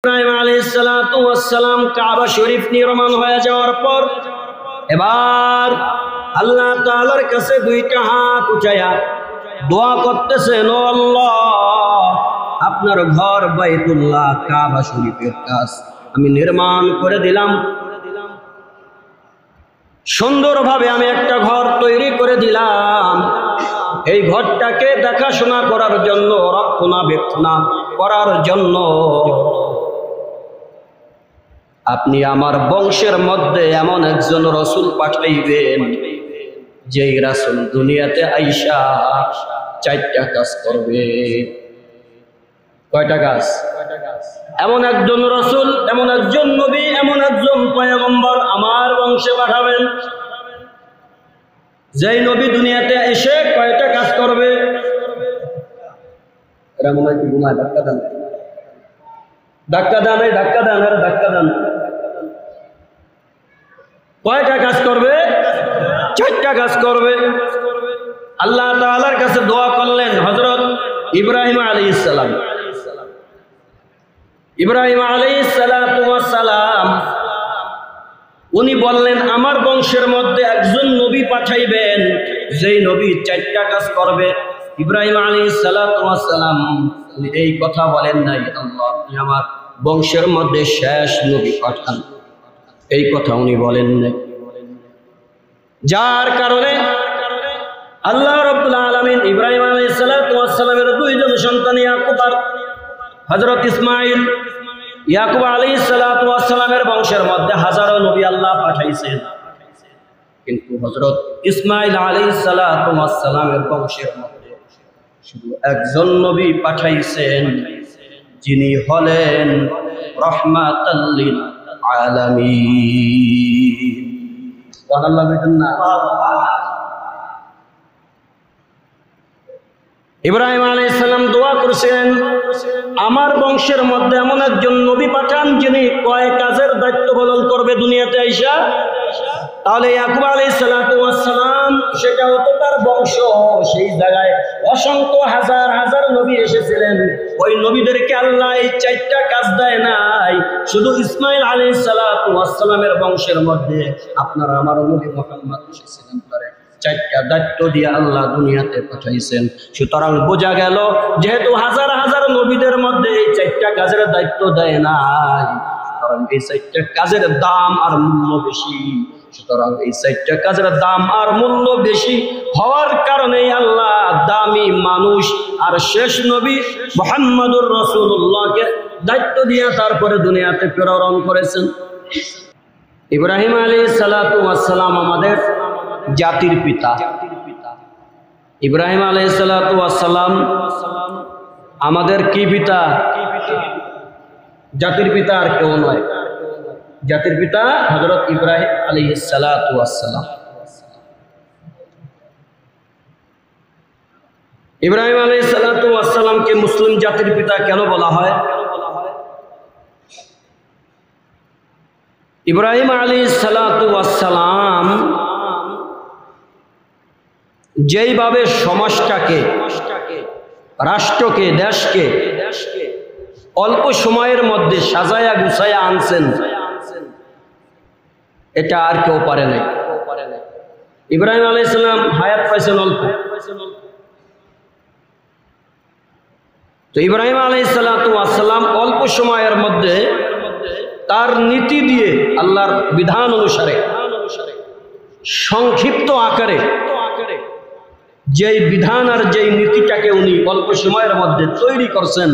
ইব্রাহিম আলাইহিস সালাতু ওয়াস সালাম কাবা শরীফ নির্মাণ হয়ে যাওয়ার পর এবার আল্লাহ তাআলার কাছে দুইটা হাত উঠায়া দোয়া করতেছেন, ও আল্লাহ, আপনার ঘর বাইতুল্লাহ কাবা শরীফের কাজ আমি নির্মাণ করে দিলাম, সুন্দরভাবে আমি একটা ঘর তৈরি করে দিলাম। এই ঘরটাকে দেখাশোনা করার জন্য, রক্ষণাবেক্ষণ করার জন্য আপনি আমার বংশের মধ্যে এমন একজন রাসূল পাঠাইবেন, যেই রাসূল দুনিয়াতে আইসা চারটা কাজ করবে। কয়টা কাজ? এমন একজন রাসূল, এমন একজন নবী, এমন একজন পয়গম্বর আমার বংশে পাঠাবেন, যেই নবী দুনিয়াতে এসে কয়টা কাজ করবে। এরা মনে হয় কি ঘুমায়? ধাক্কা দেন, ধাক্কা দেন, এই ধাক্কা দেন, আর ধাক্কা দেন। কয়টা কাজ করবে? চারটা কাজ করবে। আল্লাহ তাআলার কাছে দোয়া করলেন হযরত ইব্রাহিম আলাইহিস সালাম। ইব্রাহিম আলাইহিস সালাতু ওয়াস সালাম উনি বললেন, আমার বংশের মধ্যে একজন নবী পাঠাইবেন, যেই নবী চারটা কাজ করবে। ইব্রাহিম আলাইহিস সালাতু ওয়াস সালাম উনি এই কথা বলেন নাই, আল্লাহ আপনি আমার বংশের মধ্যে শেষ নবী পাঠান, এই কথা উনি বলেন নাই। যার কারণে আল্লাহ রাব্বুল আলামিন ইব্রাহিম আলাইহিস সালাতু ওয়াস সালামের দুইজন সন্তান ইয়াকুব আর হযরত ইসমাঈল, ইয়াকুব আলাইহিস সালাতু ওয়াস সালামের বংশের মধ্যে হাজারো নবী আল্লাহ পাঠাইছেন, কিন্তু হযরত ইসমাঈল আলাইহিস সালাতু ওয়াস সালামের বংশের মধ্যে শুধু একজন নবী পাঠাইছেন, যিনি হলেন রাহমাতাল লিল আলামিন। সুবহানাল্লাহ বলেন না? ইব্রাহিম আলাইহিস সালাম দোয়া করেছেন, আমার বংশের মধ্যে এমন একজন নবী পাঠান, যিনি কয় কাজের দায়িত্ব পালন করবে দুনিয়াতে আইসা। তাহলে ইয়াকুব আলাইহিস সালাতু ওয়াস সালাম, সেটা হতো তার বংশ, সেই জায়গায় অসংখ্য হাজার হাজার নবী এসেছিলেন। ওই নবীদেরকে আল্লাহ এই চারটা কাজ দেয় নাই, শুধু ইসমাঈল আলাইহিস সালাতু ওয়াস সালামের বংশের মধ্যে আপনার আমার নবী মুহাম্মদ এসেছিলেন, তারে চারটা দায়িত্ব দিয়ে আল্লাহ দুনিয়াতে পাঠাইছেন। সুতরাং বোঝা গেল, যেহেতু হাজার হাজার নবীদের মধ্যে এই চারটা কাজের দায়িত্ব দেয় নাই, সুতরাং এই চারটা কাজের দাম আর মূল্য বেশি। সুতরাং এই চারটা কাজের দাম আর মূল্য বেশি হওয়ার কারণে আল্লাহ দামি মানুষ আর শেষ নবী মুহাম্মদুর রাসূলুল্লাহকে দায়িত্ব দিয়ে তারপরে দুনিয়াতে প্রেরণ করেছেন। ইব্রাহিম আলাইহিস সালাতু ওয়াস সালাম আমাদের জাতির পিতা। ইব্রাহিম আলাইহিস সালাতু ওয়াস সালাম আমাদের কি পিতা? জাতির পিতা আর কেউ নয়, জাতির পিতা হযরত ইব্রাহিম আলাইহিস সালাতু ওয়াস সালাম। ইব্রাহিম আলাইহিস সালাতু ওয়াস সালামকে মুসলিম জাতির পিতা কেন বলা হয়? ইব্রাহিম আলাইহিস সালাতু ওয়াস সালাম যেইভাবে সমাজটাকে, রাষ্ট্রকে, দেশকে অল্প সময়ের মধ্যে সাজায়া গুছায়া আনছেন, এটা আর কেউ পারে নাই। ইব্রাহিম আলাইহিস সালাম হায়াত পাইছেন অল্প, তো ইব্রাহিম আলাইহিস সালাতু ওয়াস সালাম অল্প সময়ের মধ্যে তার নীতি দিয়ে, আল্লাহর বিধান অনুসারে সংক্ষিপ্ত আকারে যেই বিধান আর যেই নীতিটাকে উনি অল্প সময়ের মধ্যে তৈরি করছেন,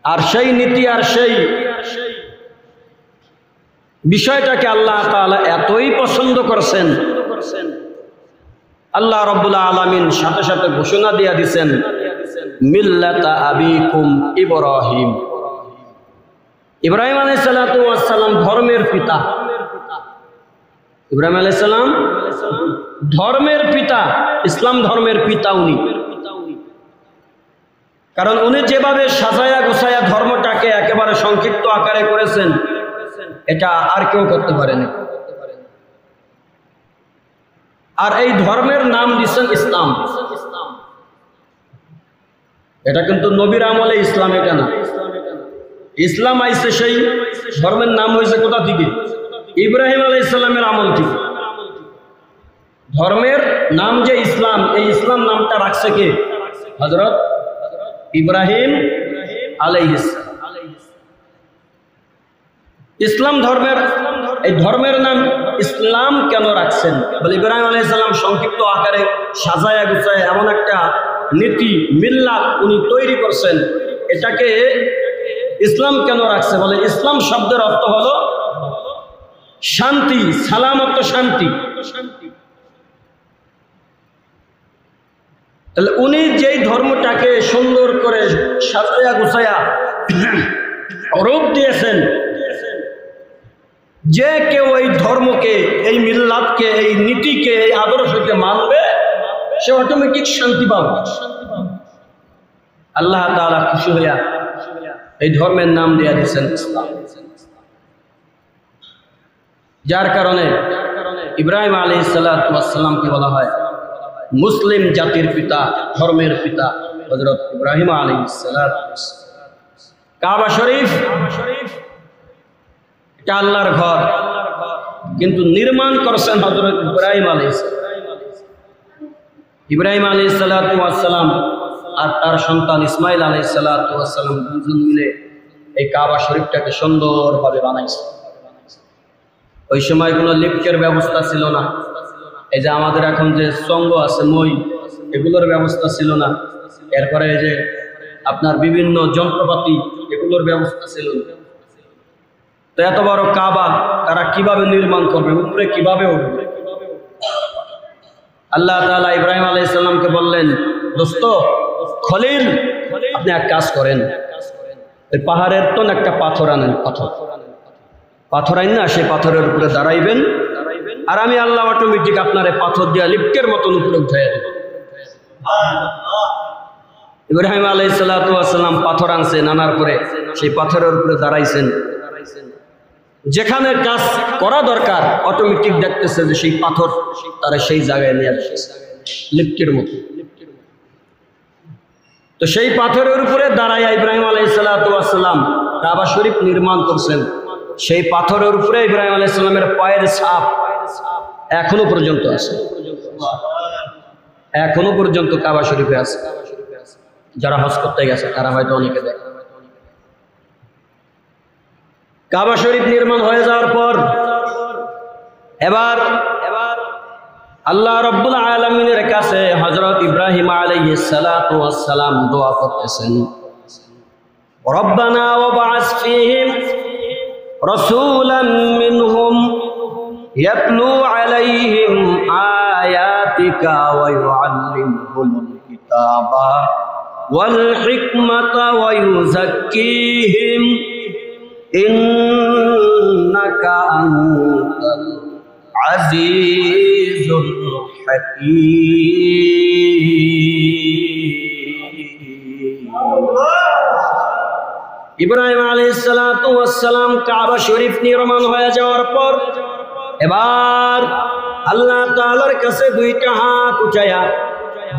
আর সেই নীতি আর সেই বিষয়টাকে আল্লাহ তাআলা এতই পছন্দ করছেন, আল্লাহ রাব্বুল আলামিন সাথে সাথে ঘোষণা দিয়ে দিয়েছেন, মিল্লাতা আবিকুম ইব্রাহিম। ইব্রাহিম আলাইহিস সালাতু ওয়াস সালাম ধর্মের পিতা। ইব্রাহিম আলাইহিস সালাম ধর্মের পিতা, ইসলাম ধর্মের পিতা উনি। কারণ উনি যেভাবে সাজায়া গোছায়া ধর্মটাকে একেবারে সংক্ষিপ্ত আকারে করেছেন, এটা আর কেউ করতে পারেনি। আর এই ধর্মের নাম দিয়েছেন ইসলাম। এটা কিন্তু নবীর আমলে ইসলাম, এটা না। ইসলাম আইছে সেই ধর্মের নাম হয়েছে কোথা থেকে? ইব্রাহিম আলাইহিস সালামের আমল থেকে। ধর্মের নাম যে ইসলাম, এই ইসলাম নামটা রাখছে কে? হযরত ইব্রাহিম আলাইহিস সালাম। ইসলাম ধর্মের এই ধর্মের নাম ইসলাম কেন রাখছেন? বলে ইব্রাহিম আলাইহিস সালাম সংক্ষিপ্ত আকারে সাজায়া গুছায় এমন একটা নীতি মিল্লাত উনি তৈরি করছেন, এটাকে ইসলাম কেন রাখছে? বলে ইসলাম শব্দের অর্থ হলো শান্তি, সালামত, শান্তি। তাহলে উনি যেই ধর্মটাকে সুন্দর করে সাজায়া গুছায়া রূপ দিয়েছেন, যে কেউ এই ধর্মকে, এই মিল্লাতকে, এই নীতিকে, এই আদর্শকে মানবে, সে অটোমেটিক শান্তি পাবে। আল্লাহ তাআলা খুশি হইয়া এই ধর্মের নাম দিয়ে দিয়েছেন ইসলাম। যার কারণে ইব্রাহিম আলাইহিস সালামকে বলা হয় মুসলিম জাতির পিতা, ধর্মের পিতা হযরত ইব্রাহিম আলাইহিস সালাম। কাবা শরীফ এটা আল্লাহর ঘর, কিন্তু নির্মাণ করছেন হযরত ইব্রাহিম আলাইহিস সালাম। ইব্রাহিম আলাইহিস সালাম আর তার সন্তান ইসমাইল আলাইহিস সালাম দুজন মিলে এই কাবা শরীফটাকে সুন্দরভাবে বানাইছে। ওই সময় কোনো লিফটের ব্যবস্থা ছিল না, এই যে আমাদের এখন যে সঙ্গ আছে, মই, এগুলোর ব্যবস্থা ছিল না। এরপরে এই যে আপনার বিভিন্ন যন্ত্রপাতি, এগুলোর ব্যবস্থা ছিল না। তো এত বড় কাবা তারা কিভাবে নির্মাণ করবে, উপরে কিভাবে উঠবে? আল্লাহ তাআলা ইব্রাহিম আলাইহিস সালামকে বললেন, দোস্ত খলিল, আপনি এক কাজ করেন, ওই পাহাড়ের তো একটা পাথর আনেন, পাথর আইন না, সেই পাথরের উপরে দাঁড়াইবেন, আর আমি আল্লাহ অটোমেটিক আপনার পাথর দিয়া লিফটের মতন উপরে উঠে দেব। ইব্রাহিম আলাইহিস সালাম পাথর আনছেন, আনার পরে সেই পাথরের উপরে দাঁড়াইছেন। যেখানে কাজ করা দরকার অটোমেটিক দেখতেছে যে সেই পাথর তারা সেই জায়গায় নিয়ে আসছে লিফটের মতো। তো সেই পাথরের উপরে দাঁড়ায় ইব্রাহিম আলাইহিস সালাম কাবা শরীফ নির্মাণ করছেন। সেই পাথরের উপরে ইব্রাহিম আলাইহিস সালামের পায়ের ছাপ এখনো পর্যন্ত আছে, এখনো পর্যন্ত কাবা শরীফে আছে। যারা হজ করতে গেছে তারা হয়তো অনেকে দেখে। কাবা শরীফ নির্মাণ হয়ে যাওয়ার পর এবার আল্লাহ রাব্বুল আলামিনের কাছে হযরত ইব্রাহিম আলাইহিস সালাম দোয়া করতেছেন, রব্বানা ওয়াবআস ফীহিম রাসূলাম মিনহুম ইয়াতলু আলাইহিম আয়াতিকা ওয়া ইউআল্লিমুহুল কিতাবা ওয়াল হিকমাতা ওয়া ইউযাক্কিহিম ইন্নাকা আনতাল আজিজুল হাকীম। ইব্রাহিম আলাইহিস সালাম কাবা শরীফ নির্মাণ হয়ে যাওয়ার পর এবার আল্লাহ তাআলার কাছে দুইটা হাত উঠায়া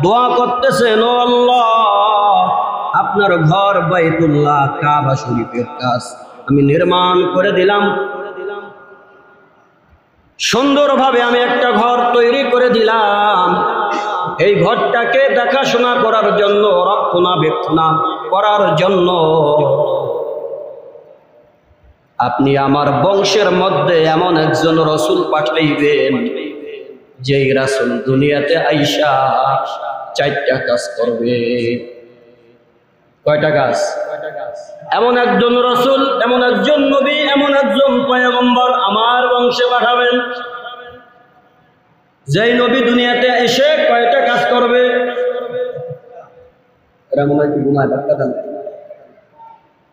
দোয়া করতেছেন, ও আল্লাহ, আপনার ঘর বাইতুল্লাহ কাবা শরীফের কাজ আমি নির্মাণ করে দিলাম, সুন্দরভাবে আমি একটা ঘর তৈরি করে দিলাম। এই ঘরটাকে দেখাশোনা করার জন্য, রক্ষণাবেক্ষণ করার জন্য আপনি আমার বংশের মধ্যে এমন একজন রাসূল পাঠাইবেন, যেই রাসূল দুনিয়াতে আইসা চারটা কাজ করবে। কয়টা কাজ? এমন একজন রাসূল, এমন একজন নবী, এমন একজন পয়গম্বর আমার বংশে পাঠাবেন, যেই নবী দুনিয়াতে এসে কয়টা কাজ করবে। এরা মনে হয় কি ঘুমায়? ধাক্কা দেন,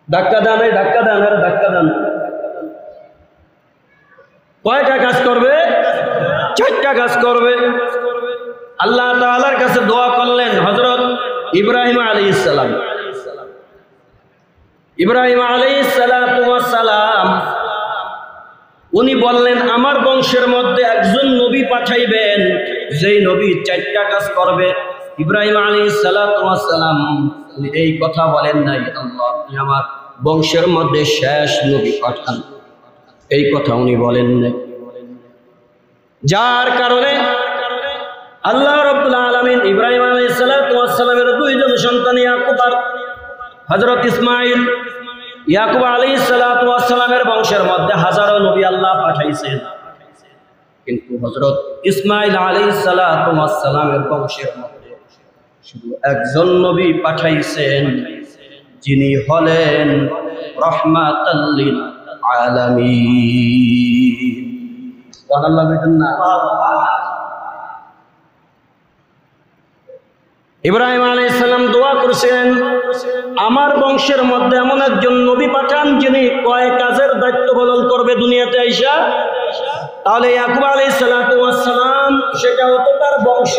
ধাক্কা দেন, এই ধাক্কা দেন, আর ধাক্কা দেন। কয়টা কাজ করবে? চারটা কাজ করবে। আল্লাহ তাআলার কাছে দোয়া করলেন হযরত ইব্রাহিম আলাইহিস সালাম। ইব্রাহিম আলাইহিস সালাম উনি বললেন, আমার বংশের মধ্যে একজন নবী পাঠাইবেন, যেই নবী চারটা কাজ করবে। ইব্রাহিম আলাইহিস সালাম উনি এই কথা বলেন নাই, আল্লাহ, আপনি আমার বংশের মধ্যে শেষ নবী পাঠান, এই কথা উনি বলেন নাই। যার কারণে আল্লাহ রাব্বুল আলামিন ইব্রাহিম আলাইহিস সালাতু ওয়াস সালামের দুইজন সন্তান ইয়াকুব আর হযরত ইসমাঈল, ইয়াকুব আলাইহিস সালাতু ওয়াস সালামের বংশের মধ্যে হাজারো নবী আল্লাহ পাঠাইছেন, কিন্তু হযরত ইসমাঈল আলাইহিস সালাতু ওয়াস সালামের বংশের মধ্যে শুধু একজন নবী পাঠাইছেন, যিনি হলেন রাহমাতাল লিল আলামিন। সুবহানাল্লাহ বলেন না। ইব্রাহিম আলাইহিস সালাম দোয়া করেছেন, আমার বংশের মধ্যে এমন একজন নবী পাঠান যিনি কয় কাজের দায়িত্ব পালন করবে দুনিয়াতে আইসা। তাহলে ইয়াকুব আলাইহিস সালাতু ওয়াস সালাম, সেটা হতো তার বংশ,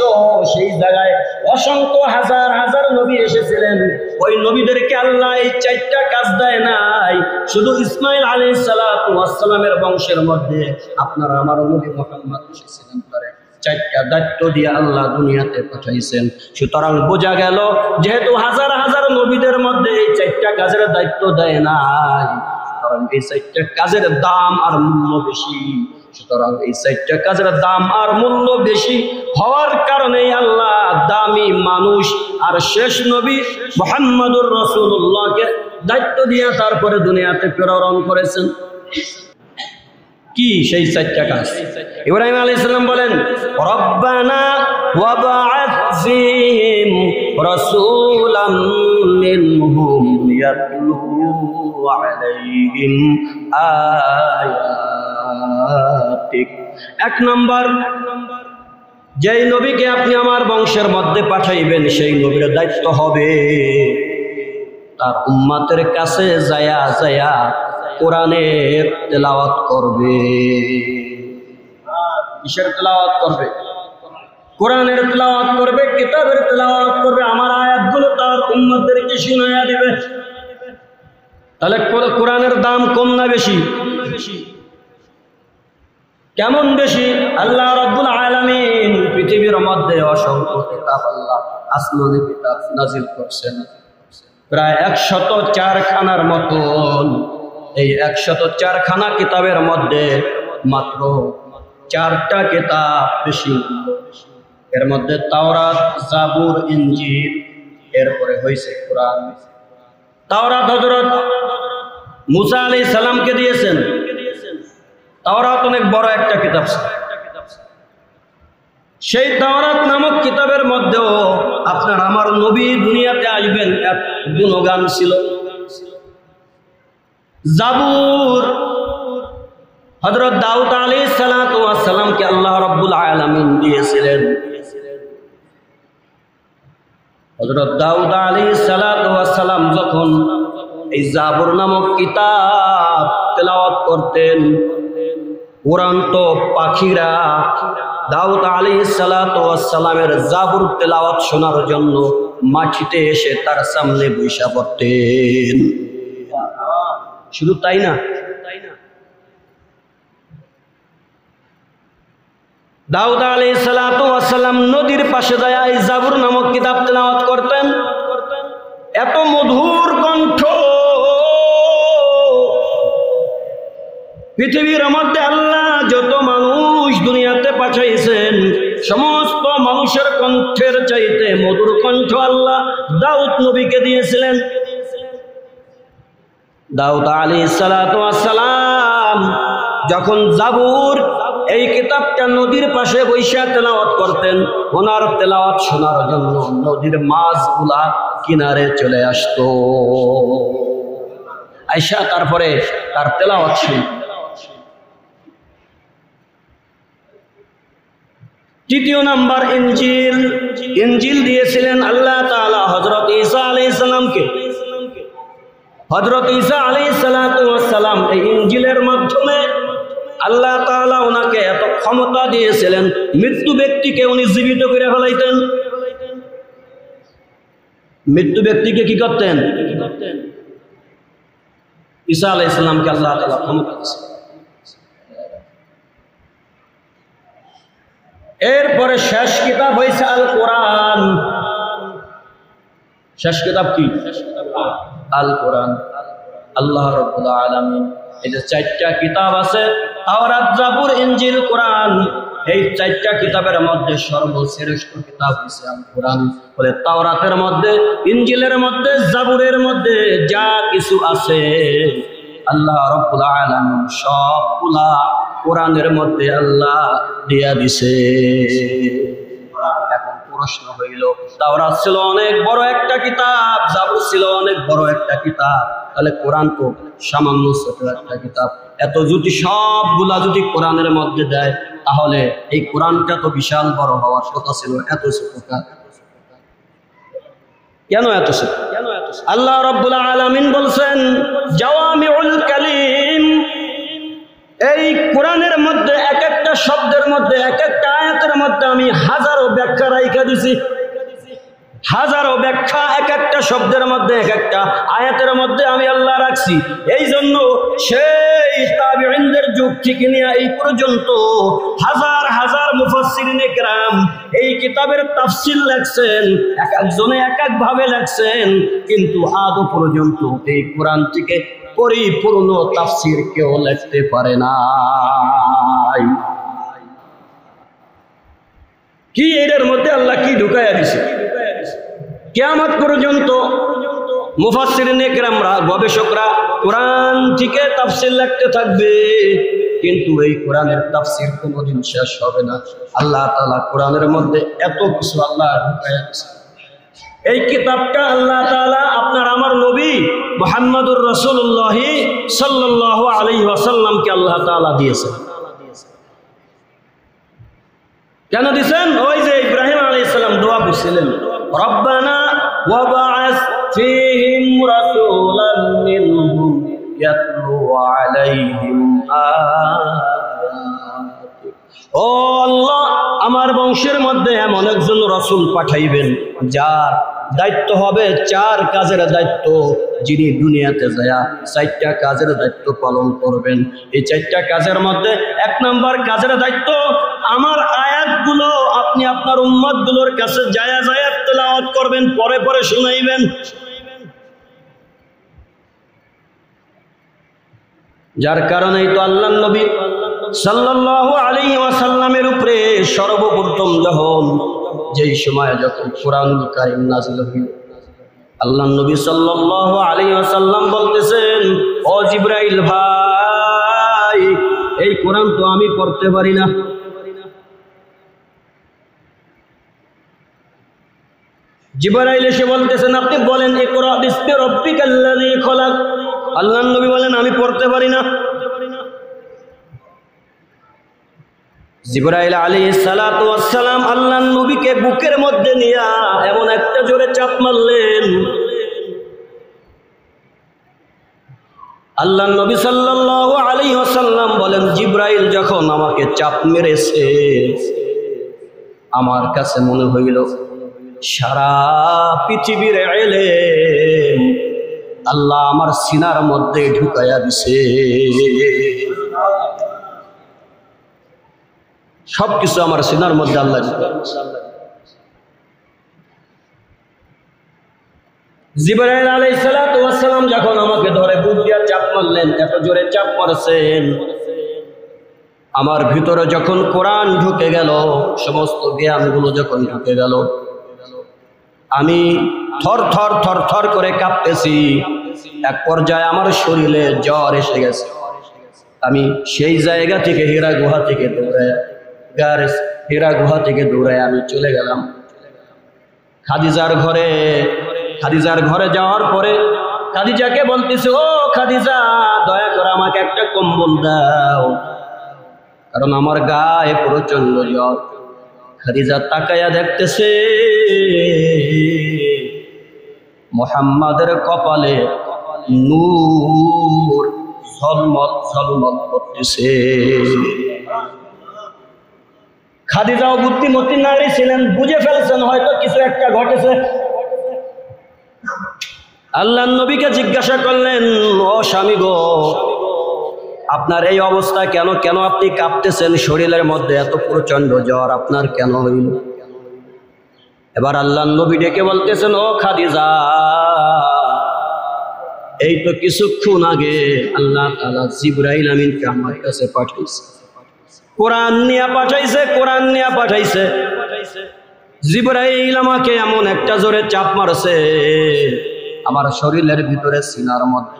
সেই জায়গায় অসংখ্য হাজার হাজার নবী এসেছিলেন। ওই নবীদেরকে আল্লাহ এই চারটা কাজ দেয় নাই, শুধু ইসমাঈল আলাইহিস সালাতু ওয়াস সালামের বংশের মধ্যে আপনার আমার নবী মুহাম্মদ এসেছিলেন, তারে চারটা দায়িত্ব দিয়ে আল্লাহ দুনিয়াতে পাঠাইছেন। সুতরাং বোঝা গেল, যেহেতু হাজার হাজার নবীদের মধ্যে এই চারটা কাজের দায়িত্ব দেয় নাই, কারণ এই চারটা কাজের দাম আর মূল্য বেশি। সুতরাং এই চারটা কাজের দাম আর মূল্য বেশি হওয়ার কারণে আল্লাহ দামি মানুষ আর শেষ নবী মুহাম্মদুর রাসূলুল্লাহকে দায়িত্ব দিয়ে তারপরে দুনিয়াতে প্রেরণ করেছেন। কি সেই চারটা কাজ? ইব্রাহিম আলাইহিস সালাম বলেন, রব্বানা ওয়াবআথ ফীহিম রাসূলাম মিনহুম ইয়াতলু আলাইহিম আয়াতিক। এক নম্বর, যেই নবীকে আপনি আমার বংশের মধ্যে পাঠাইবেন, সেই নবীর দায়িত্ব হবে তার উম্মতের কাছে যায়া যায়া কোরআনের তেলাওয়াত করবে। কিসের তেলাওয়াত করবে? কোরআনের তেলাওয়াত করবে, কিতাবের তেলাওয়াত করবে, আমার আয়াতগুলো তার উম্মতদেরকে শুনাইয়া দিবে। তাহলে কোরআনের দাম কম না বেশি? কেমন বেশি? আল্লাহ রাব্বুল আলামিন পৃথিবীর মধ্যে অসংখ্য কিতাব, আল্লাহ আসমানি কিতাব নাজিল করছেন, প্রায় 104 খানার মতন। এই 104 খানা কিতাবের মধ্যে মাত্র 4টা কিতাব বেশি। এর মধ্যে তাওরাত, জাবুর, ইনজিল, এরপরে হয়েছে কোরআন। তাওরাত হযরত মুসা আলাইহিস সালামকে দিয়েছেন। তাওরাত অনেক বড় একটা কিতাব। সেই তাওরাত নামক কিতাবের মধ্যেও আপনার আমার নবী দুনিয়াতে আসবেন এক গুণগান ছিল। জাবুর হযরত দাউদ আলাইহিস সালাতু ওয়াস সালামকে আল্লাহ রাব্বুল আলামিন দিয়েছিলেন। হযরত দাউদ আলাইহিস সালাতু ওয়াস সালাম যখন এই জাবুর নামক কিতাব তেলাওয়াত করতেন, উড়ন্ত পাখিরা দাউদ আলাইহিস সালাতু ওয়াস সালামের জাবুর তেলাওয়াত শোনার জন্য মাটিতে এসে তার সামনে বসে পড়তেন। শুধু তাই না, দাউদ আলাইহিস সালাতু ওয়াস সালাম নদীর পাশে যায় এই জাবুর নামক কিতাব তেলাওয়াত করতেন। এত মধুর কণ্ঠ, পৃথিবীর মধ্যে আল্লাহ যত মানুষ দুনিয়াতে পাঠাইছেন, সমস্ত মানুষের কণ্ঠের চাইতে মধুর কণ্ঠ আল্লাহ দাউদ নবীকে দিয়েছিলেন। দাউদ আলাইহিস সালাতু ওয়াস সালাম যখন জাবুর এই কিতাবটা নদীর পাশে বৈশা তেলাওয়াত করতেন, ওনার তেলাওয়াত শোনার জন্য নদীর মাছগুলা কিনারে চলে আসতো, আইসা তারপরে তার তেলাওয়াত শুনত। তৃতীয় নাম্বার, ইনজিল। ইনজিল দিয়েছিলেন আল্লাহ তাআলা হযরত ঈসা আলাইহিস সালামকে। হযরত ঈসা আলাইহিস সালাতু ওয়াস সালাম এই ইনজিলের মাধ্যমে আল্লাহ তাআলা ওনাকে এত ক্ষমতা দিয়েছিলেন, মৃত্যু ব্যক্তিকে উনি জীবিত করে ফেলাইতেন। মৃত্যু ব্যক্তিকে কি করতেন? ঈসা আলাইহিস সালামকে আল্লাহ তাআলা ক্ষমতা দিয়েছিলেন। এরপরে শেষ কিতাব হয়েছে আল কোরআন। শেষ কিতাব কি? আল কোরআন। আল্লাহ রাব্বুল আলামিন এই যে 4টা কিতাব আছে, তাওরাত, জাবুর, ইনজিল, কোরআন, এই 4টা কিতাবের মধ্যে সর্বশ্রেষ্ঠ কিতাব হচ্ছে আল কোরআন। বলে তাওরাতের মধ্যে, ইনজিলের মধ্যে, জাবুরের মধ্যে যা কিছু আছে আল্লাহ রাব্বুল আলামিন সবগুলা কোরআনের মধ্যে আল্লাহ দিয়া দিছে। এখন প্রশ্ন হইল, তাওরাত ছিল অনেক বড় একটা কিতাব, জাবুর ছিল অনেক বড় একটা কিতাব, তাহলে কোরআন তো সামান্য ছোট একটা কিতাব। এত যদি সবগুলা যদি কোরআনের মধ্যে দেয়, তাহলে এই কোরআনটা তো বিশাল বড় হওয়ার কথা ছিল, এত ছোট কেন? এত ছোট? আল্লাহ রাব্বুল আলামিন বলছেন জাওয়ামিউল কালিম, এই কোরআনের মধ্যে এক একটা শব্দের মধ্যে, এক একটা আয়াতের মধ্যে আমি হাজারো ব্যাখ্যা রাইখা দিছি, হাজারো ব্যাখ্যা এক একটা শব্দের মধ্যে, এক একটা আয়াতের মধ্যে আমি আল্লাহ রাখছি। এই জন্য সেই তাবিঈনদের যুগ থেকে নিয়ে এই পর্যন্ত হাজার হাজার মুফাসসিরিনে কেরাম এই কিতাবের তাফসীর লেখছেন, এক একজনে এক এক ভাবে লেখছেন, কিন্তু আদৌ পর্যন্ত এই কোরআন থেকে পরিপূর্ণ তাফসীর কেউ লিখতে পারে না। কি এর মধ্যে আল্লাহ কি ঢুকাইয়া দিছে? কিয়ামত পর্যন্ত মুফাসসিরিনে কেরামরা, গবেষকরা কোরআন থেকে তাফসীর লিখতে থাকবে, কিন্তু এই কোরআনের তাফসীর কোনোদিন শেষ হবে না। আল্লাহ তাআলা কোরআনের মধ্যে এত কিছু আল্লাহ ঢুকাইয়া দিছে। এই কিতাবটা আল্লাহ তাআলা আপনার আমার নবী মুহাম্মদুর রাসূলুল্লাহ সাল্লাল্লাহু আলাইহি ওয়াসাল্লামকে আল্লাহ তাআলা দিয়েছেন। কেন দিয়েছেন? ওই যে ইব্রাহিম আলাইহিস সালাম দোয়া করছিলেন, রব্বানা ওয়াবআস ফীহিম রাসূলাম মিনহুম ইয়াতলু আলাইহিম আয়াতিক। ও আল্লাহ, আমার বংশের মধ্যে এমন একজন রাসূল পাঠাইবেন যার দায়িত্ব হবে 4 কাজের দায়িত্ব, যিনি দুনিয়াতে যায় 4টা কাজের দায়িত্ব পালন করবেন। এই 4টা কাজের মধ্যে 1 নম্বর কাজের দায়িত্ব, আমার আয়াতগুলো আপনি আপনার উম্মতগুলোর কাছে যায়া যায়া তেলাওয়াত করবেন, পরে পরে শুনাইবেন। যার কারণেই তো আল্লাহর নবী সাল্লাল্লাহু আলাইহি ওয়াসাল্লামের উপরে সর্বপ্রথম যেই সময় যখন কুরআনুল কারীম নাযিল হইল, আল্লাহর নবী সাল্লাল্লাহু আলাইহি ওয়াসাল্লাম বলতেছেন, ও জিবরাইল ভাই, এই কোরআন তো আমি পড়তে পারি না। জিবরাইল এসে বলতেছেন, আপনি বলেন ইকরা বিসমি রাব্বিকাল্লাযী খলাক। আল্লাহর নবী বলেন, আমি পড়তে পারি না। জিবরাইল আলাইহিস সালাতু ওয়াস সালাম আল্লাহর নবীকে বুকের মধ্যে নিয়া এমন একটা জোরে চাপ মারলেন, আল্লাহর নবী সাল্লাল্লাহু আলাইহি ওয়াসাল্লাম বলেন, জিবরাইল যখন আমাকে চাপ মেরেছে, আমার কাছে মনে হইল সারা পৃথিবীর ইলম আল্লাহ আমার সিনার মধ্যে ঢুকাইয়া দিছে। সবকিছু আমার সিনার মধ্যে আল্লাহ ঢুকাইয়া দিছে। জিবরাইল আলাইহিস সালাতু ওয়াস সালাম যখন আমাকে ধরে বুক দিয়া চাপ মারলেন, এত জোরে চাপ মারছেন, আমার ভিতরে যখন কোরআন ঢুকে গেল, সমস্ত জ্ঞানগুলো যখন ঢুকে গেল, আমি থর থর থর থর করে কাঁপতেছি। এক পর্যায়ে আমার শরীরে জ্বর এসে গেছে। আমি সেই জায়গা থেকে হীরা গুহা থেকে দৌড়ায় আমি চলে গেলাম খাদিজার ঘরে। খাদিজার ঘরে যাওয়ার পরে খাদিজাকে বলতেছে, ও খাদিজা, দয়া করে আমাকে একটা কম্বল দাও, কারণ আমার গায়ে প্রচন্ড জ্বর। খাদিজা তাকায়া দেখতেছে মুহাম্মাদের কপালে নূর ঝলমল ঝলমল করতেছে। খাদিজাও বুদ্ধিমতী নারী ছিলেন, বুঝে ফেলছেন হয়তো কিছু একটা ঘটেছে। আল্লাহর নবীকে জিজ্ঞাসা করলেন, ও স্বামী গো, আপনার এই অবস্থা কেন? কেন আপনি কাঁপতেছেন? শরীরের মধ্যে এত প্রচন্ড জ্বর আপনার কেন হইল? এবার আল্লাহর নবী ডেকে বলতেছেন, ও খাদিজা, এই তো কিছুক্ষণ আগে আল্লাহ তাআলা জিবরাইল আমিনকে আমার কাছে পাঠাইছে, কোরআন নিয়ে পাঠাইছে, কোরআন নিয়ে পাঠাইছে। জিবরাইল আমাকে এমন একটা জোরে চাপ মারছে আমার শরীরের ভিতরে, সিনার মধ্যে।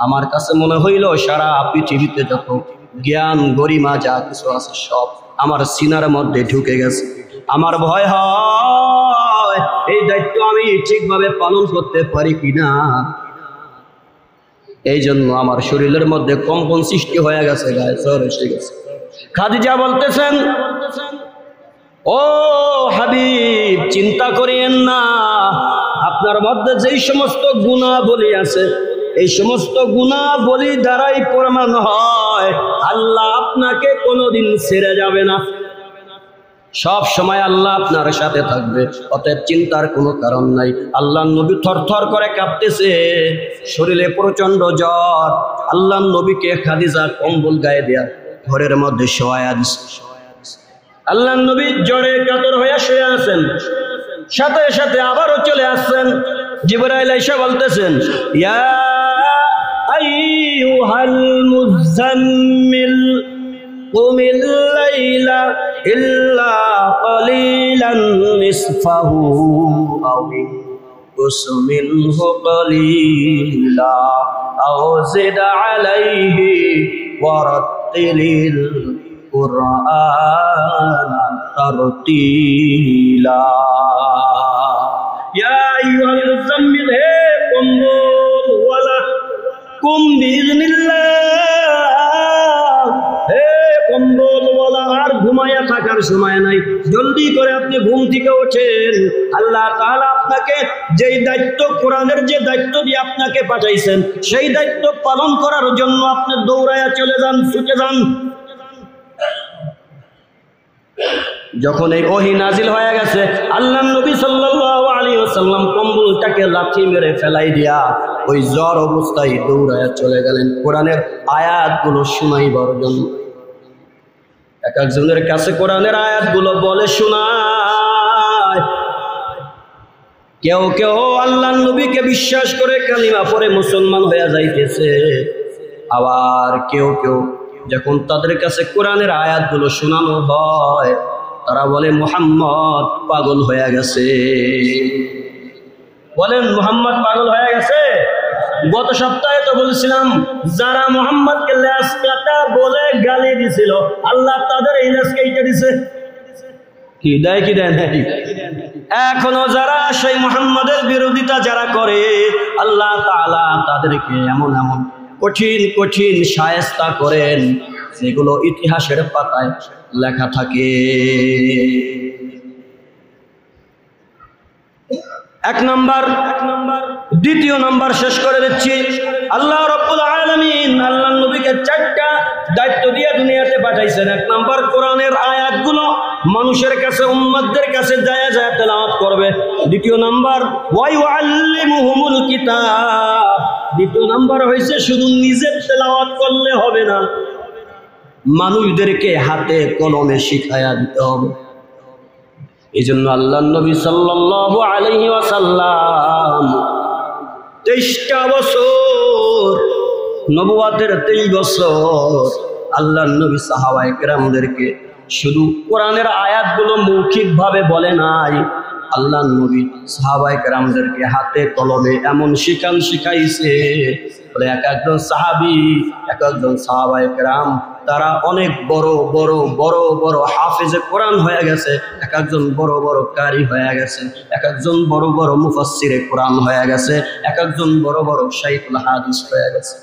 আমার কাছে মনে হইল সারা পৃথিবীতে যত জ্ঞান গরিমা যা কিছু আছে সব আমার সিনার মধ্যে ঢুকে গেছে। আমার ভয় হয় এই দায়িত্ব আমি ঠিকভাবে পালন করতে পারি কিনা। এই জন্য আমার শরীরের মধ্যে কম্পন সৃষ্টি হয়ে গেছে, গায়ে জ্বর এসে গেছে। খাদিজা বলতেছেন, ও হাবিব, চিন্তা করিয়েন না, আপনার মধ্যে যেই সমস্ত গুণাবলী আছে এই সমস্ত গুণাবলী দ্বারাই প্রমাণ হয় আল্লাহ আপনাকে কোনোদিন ছেড়ে যাবে না, সব সময় আল্লাহ আপনার সাথে থাকবে, অতএব চিন্তার কোনো কারণ নাই। আল্লাহ নবী থরথর করে কাঁপতেছে, শরীরে প্রচন্ড জ্বর। আল্লাহ নবীকে খাদিজা কম্বল গায়ে দেয়া ঘরের মধ্যে শোয়া দিছে। আল্লাহ নবী জ্বরে কাতর হয়ে শুয়ে আছেন, সাথে সাথে আবারও চলে আসছেন। জিবরাইল এসে বলতেছেন, ইয়া আইয়ুহাল মুযাম্মিল কুমিল লাইলা ইল্লা ক্বালিলান নিসফাহু আও ইনকুস মিনহু ক্বালিলা আও জিদ আলাইহি ওয়ারাত্তিলিল কুরআন তারতিলা। ইয়া আইয়ুহাল মুযাম্মিল, হে কম্বল ওয়ালা, কুম বিইذনিল্লাহ, হে কম্বল ওয়ালা, আর ঘুমায়া থাকার সময় নাই, জলদি করে আপনি ঘুম থেকে ওঠেন। আল্লাহ তাআলা আপনাকে যেই দায়িত্ব, কোরআনের যে দায়িত্ব দিয়ে আপনাকে পাঠাইছেন সেই দায়িত্ব পালন করার জন্য আপনি দৌড়ায়া চলে যান, ছুটে যান। যখন এই ওহী নাজিল হয়ে গেছে, আল্লাহ নবী সাল্লাল্লাহু আলাইহি ওয়াসাল্লাম কম্বলটাকে লাথি মেরে ফেলাই দিয়া ওই জ্বর অবস্থায় দৌড়ায়া চলে গেলেন কোরআনের আয়াতগুলো শোনাইবার জন্য। এক একজনের কাছে কোরআনের আয়াতগুলো বলে শোনায়। কেউ কেউ আল্লাহ নবীকে বিশ্বাস করে কালিমা পড়ে মুসলমান হয়ে যাইতেছে, আবার কেউ কেউ যখন তাদের কাছে কোরআনের আয়াতগুলো শোনানো হয় তারা বলে মুহাম্মদ পাগল হয়ে গেছে। বলেন মুহাম্মদ পাগল হয়ে গেছে? গত সপ্তাহে তো বলছিলাম যারা মুহাম্মদকে লেজ কাটা বলে গালি দিছিল আল্লাহ তাদের এই লেজ কেটে দিছে। কি দেয় কি দেয় নাই? এখনো যারা সেই মুহাম্মদের বিরোধিতা যারা করে আল্লাহ তাআলা তাদেরকে এমন এমন কঠিন কঠিন শায়েস্তা করেন যেগুলো ইতিহাসের পাতায় লেখা থাকে। এক নাম্বার, দ্বিতীয় নাম্বার শেষ করে দিচ্ছি। আল্লাহ রাব্বুল আলামিন আল্লাহ নবীকে 4টা দায়িত্ব দিয়ে দুনিয়াতে পাঠাইছেন। এক নাম্বার, কোরআনের আয়াতগুলো মানুষের কাছে, উম্মতদের কাছে যায় যায় তেলাওয়াত করবে। দ্বিতীয় নাম্বার, ওয়া ইউআল্লিমুহুমুল কিতাব। দ্বিতীয় নাম্বার হইছে শুধু নিজে তেলাওয়াত করলে হবে না, মানুষদেরকে হাতে কলমে শিখায়া দিতে হবে। এই জন্য আল্লাহ নবী সাল্লাল্লাহু আলাইহি ওয়াসাল্লাম 23টা বছর, নবুয়তের 23 বছর আল্লাহ নবী সাহাবায়ে কেরামদেরকে শুধু কোরআনের আয়াতগুলো মৌখিকভাবে বলে নাই, আল্লাহ নবী সাহাবায়ে কেরামদেরকে হাতে কলমে এমন শিখাইছে। বলে এক একজন সাহাবী, এক একজন সাহাবায়ে কেরাম তারা অনেক বড় বড় বড় বড় হাফেজে কোরআন হয়ে গেছে, এক একজন বড় বড় কারি হয়ে গেছে, এক একজন বড় বড় মুফাসসিরে কোরআন হয়ে গেছে, এক একজন বড় বড় শাইখুল হাদিস হয়ে গেছে।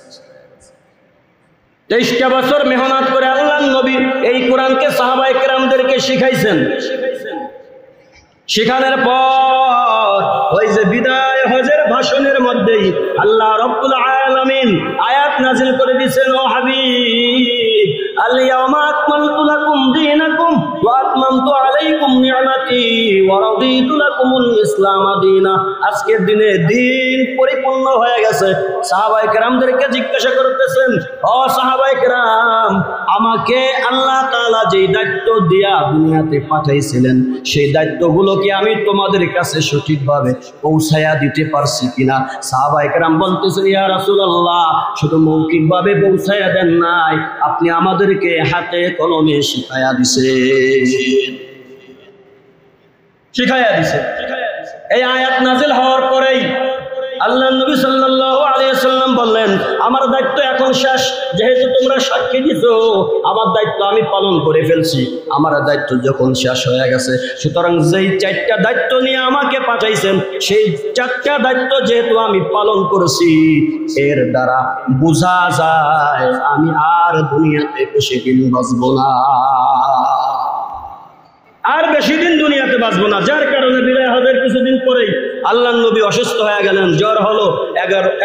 23টা বছর মেহনত করে আল্লাহ নবী এই কোরআনকে সাহাবায়ে কেরামদেরকে শিখাইছেন। শিখানোর পর ওই যে বিদায় হজের ভাষণের মধ্যেই আল্লাহ রাব্বুল আলামিন আয়াত নাযিল করে দিয়েছেন, ও হাবিব, আল-ইয়াওমা আকমালতু লাকুম দীনাকুম ওয়া আতমামতু আলাইকুম নি'মাতি ওয়া রাদিতু লাকুমুল ইসলাম দীনা। আজকের দিনে দিন পরিপূর্ণ হয়ে গেছে। সাহাবায়ে কেরামদেরকে জিজ্ঞাসা করতেছেন, ও সাহাবায়ে কেরাম, আমাকে আল্লাহ তাআলা যেই দায়িত্ব দিয়া দুনিয়াতে পাঠাইছিলেন সেই দায়িত্বগুলোকে আমি তোমাদের কাছে সঠিকভাবে পৌঁছায়া দিতে পারছি কিনা। সাহাবায়ে কেরাম বলতেছেন, ইয়া রাসূলুল্লাহ, শুধু মৌখিকভাবে পৌঁছায়া দেন নাই, আপনি আমাদেরকে হাতে কলমে শিখায়া দিছেন। এই আয়াত নাজিল হওয়ার পরেই আল্লাহ নবী সাল্লাল্লাহু আলাইহি ওয়াসাল্লাম বললেন, আমার দায়িত্ব এখন শেষ, যেহেতু তোমরা সাক্ষী দিছো আমার দায়িত্ব আমি পালন করে ফেলছি, আমার দায়িত্ব যখন শেষ হয়ে গেছে, সুতরাং যেই 4টা দায়িত্ব নিয়ে আমাকে পাঠাইছেন সেই 4টা দায়িত্ব যেহেতু আমি পালন করেছি, এর দ্বারা বোঝা যায় আমি আর দুনিয়াতে বেশি দিন বাঁচবো না, আর বেশি দিন দুনিয়াতে বাঁচবো না। যার কারণে বিদায় হজের কিছুদিন পরেই আল্লাহ নবী অসুস্থ হয়ে গেলেন, জ্বর হলো।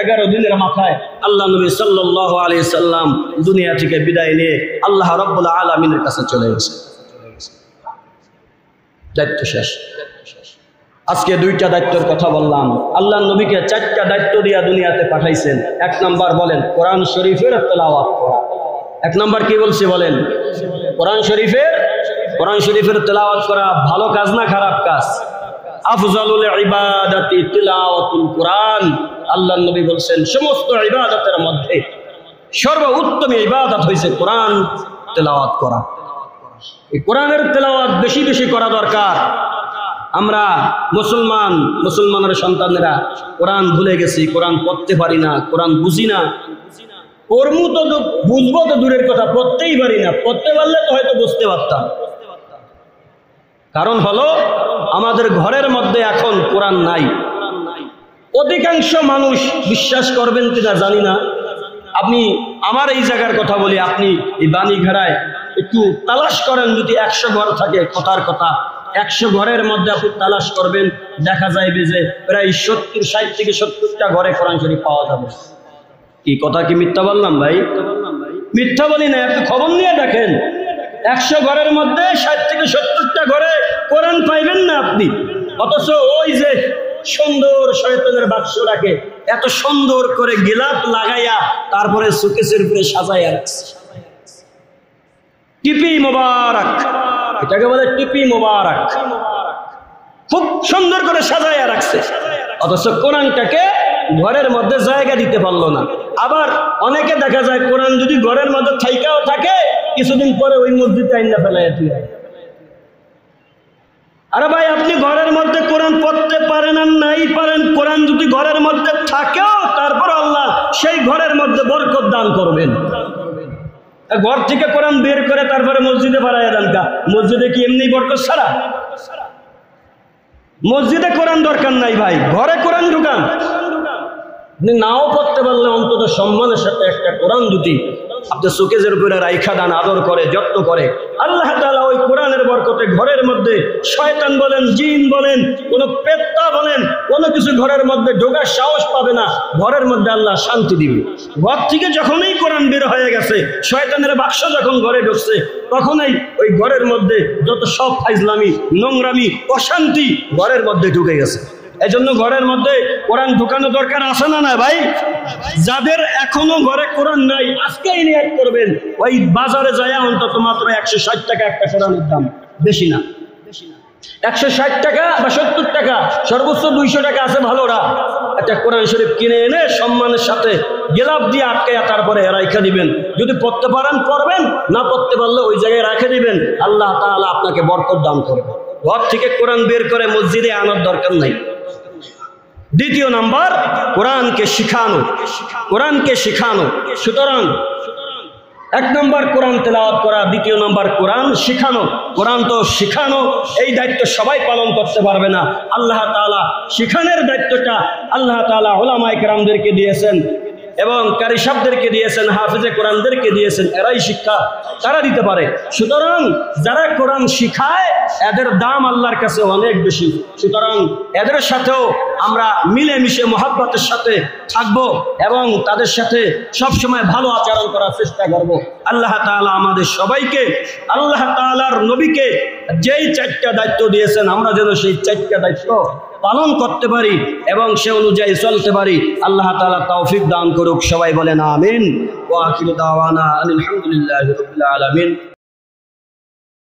11 দিনের মাথায় আল্লাহ নবী সাল্লাল্লাহু আলাইহি সাল্লাম দুনিয়া থেকে বিদায় নিয়ে আল্লাহ রাব্বুল আলামিনের কাছে চলে গেছে। দায়িত্ব শেষ। আজকে 2টা দায়িত্বের কথা বললাম। আল্লাহ নবীকে 4টা দায়িত্ব দিয়া দুনিয়াতে পাঠাইছেন। 1 নাম্বার বলেন কোরআন শরীফের তেলাওয়াত করা। 1 নাম্বার কি বলছি বলেন? কোরআন শরীফের তেলাওয়াত করা ভালো কাজ না খারাপ কাজ? আফজালুল ইবাদাতি তিলাওয়াতুল কোরআন। আল্লাহর নবী বলেন সমস্ত ইবাদতের মধ্যে সর্বোত্তম ইবাদত হইছে কোরআন তেলাওয়াত করা। এই কোরআনের তেলাওয়াত বেশি বেশি করা দরকার। আমরা মুসলমানের সন্তানেরা কোরআন ভুলে গেছি, কোরআন পড়তে পারি না, কোরআন বুঝি না। পড়বো তো বুঝবো তো দূরের কথা, পড়তেই পারি না। পড়তে পারলে তো হয়তো বুঝতে পারতাম। কারণ হলো আমাদের ঘরের মধ্যে এখন কোরআন নাই। অধিকাংশ মানুষ, বিশ্বাস করবেন কিনা জানি না, আপনি আমার এই জায়গার কথা বলি, আপনি এই বাণীঘেরায় একটু তালাশ করেন, যদি 100 ঘর থাকে, কথার কথা 100 ঘরের মধ্যে আপনি তালাশ করবেন, দেখা যাইবে যে প্রায় 60 থেকে 70টা ঘরে কোরআন শরীফ পাওয়া যাবে। কি কথা কি মিথ্যা বললাম ভাই? মিথ্যা বলি না, আপনি খবর নিয়ে দেখেন। 100 ঘরের মধ্যে 60 থেকে 70টা ঘরে কোরআন পাইবেন না আপনি। অথচ ওই যে সুন্দর শয়তানের বাক্সটাকে এত সুন্দর করে গিলাপ লাগাইয়া তারপরে সুকেসের উপরে সাজাইয়া রাখছে। টিপি মোবারক, এটাকে বলে টিপি মোবারক, খুব সুন্দর করে সাজাইয়া রাখছে। অথচ কোরআনটাকে ঘরের মধ্যে জায়গা দিতে পারলো না। আবার অনেকে দেখা যায় কোরআন যদি ঘরের মধ্যে থাইকাও থাকে, কিছুদিন পরে ওই মসজিদে আইনা ফেলাইয়া দিয়ে। আরে ভাই, আপনি ঘরের মধ্যে কোরআন পড়তে পারেন আর নাই পারেন, কোরআন যদি ঘরের মধ্যে থাকেও তারপর আল্লাহ সেই ঘরের মধ্যে বরকত দান করবেন। ঘর থেকে কোরআন বের করে তারপরে মসজিদে বাড়াইয়া দেন কা? মসজিদে কি এমনি বরকত ছাড়া? মসজিদে কোরআন দরকার নাই ভাই, ঘরে কোরআন ঢুকান। আপনি নাও পড়তে পারলে অন্তত সম্মানের সাথে একটা কোরআন যদি আপনি সুকেজের উপরে রাইখা দান, আদর করে, যত্ন করে, আল্লাহ তাআলা ওই কোরআনের বরকতে ঘরের মধ্যে শয়তান বলেন, জিন বলেন, কোন পেত্তা বলেন, কোনো কিছু ঘরের মধ্যে ঢোকার সাহস পাবে না। ঘরের মধ্যে আল্লাহ শান্তি দিবে। ঘর থেকে যখনই কোরআন বের হয়ে গেছে, শয়তানের বাক্স যখন ঘরে ঢুকছে, তখনই ওই ঘরের মধ্যে যত সব ফাইজলামি, নোংরামি, অশান্তি ঘরের মধ্যে ঢুকে গেছে। এজন্য ঘরের মধ্যে কোরআন ঢুকানো দরকার আছে না না ভাই? যাদের এখনো ঘরে কোরআন নাই, আজকেই নিয়ত করবেন, ওই বাজারে যায় অন্তত মাত্র 160 টাকা একটা কোরআনের দাম, বেশি না। 160 টাকা বা 70 টাকা, সর্বোচ্চ 200 টাকা আছে ভালোরা। একটা কোরআন শরীফ কিনে এনে সম্মানের সাথে গেলাপ দিয়ে আটকাইয়া তারপরে রাইখা দিবেন। যদি পড়তে পারেন পড়বেন, না পড়তে পারলে ওই জায়গায় রেখে দিবেন। আল্লাহ তাআলা আপনাকে বরকত দান করবে। ঘর থেকে কোরআন বের করে মসজিদে আনার দরকার নাই। দ্বিতীয় নাম্বার, কোরআনকে শিখানো। সুতরাং 1 নম্বর কোরআন তেলাওয়াত করা, 2 নম্বর কোরআন শিখানো। কোরআন তো শিখানো, এই দায়িত্ব সবাই পালন করতে পারবে না। আল্লাহ তাআলা শিখানোর দায়িত্বটা আল্লাহ তাআলা উলামায়ে কেরামদেরকে দিয়েছেন এবং কারি সাহেবদেরকে দিয়েছেন, হাফেজে কোরআনদেরকে দিয়েছেন। এরাই শিক্ষা তারা দিতে পারে। সুতরাং যারা কোরআন শিখায় এদের দাম আল্লাহর কাছে অনেক বেশি। সুতরাং এদের সাথেও আমরা মিলেমিশে মহব্বতের সাথে থাকবো এবং তাদের সাথে সবসময় ভালো আচরণ করার চেষ্টা করব। আল্লাহ তাআলা আমাদের সবাইকে আল্লাহ তাআলার নবীকে যেই 4টা দায়িত্ব দিয়েছেন, আমরা যেন সেই 4টা দায়িত্ব পালন করতে পারি এবং সে অনুযায়ী চলতে পারি। আল্লাহ তাআলা তৌফিক দান করুক। সবাই বলেন আমিন। ওয়া আখিরু দাওয়ানা আলহামদুলিল্লাহি রাব্বিল আলামিন।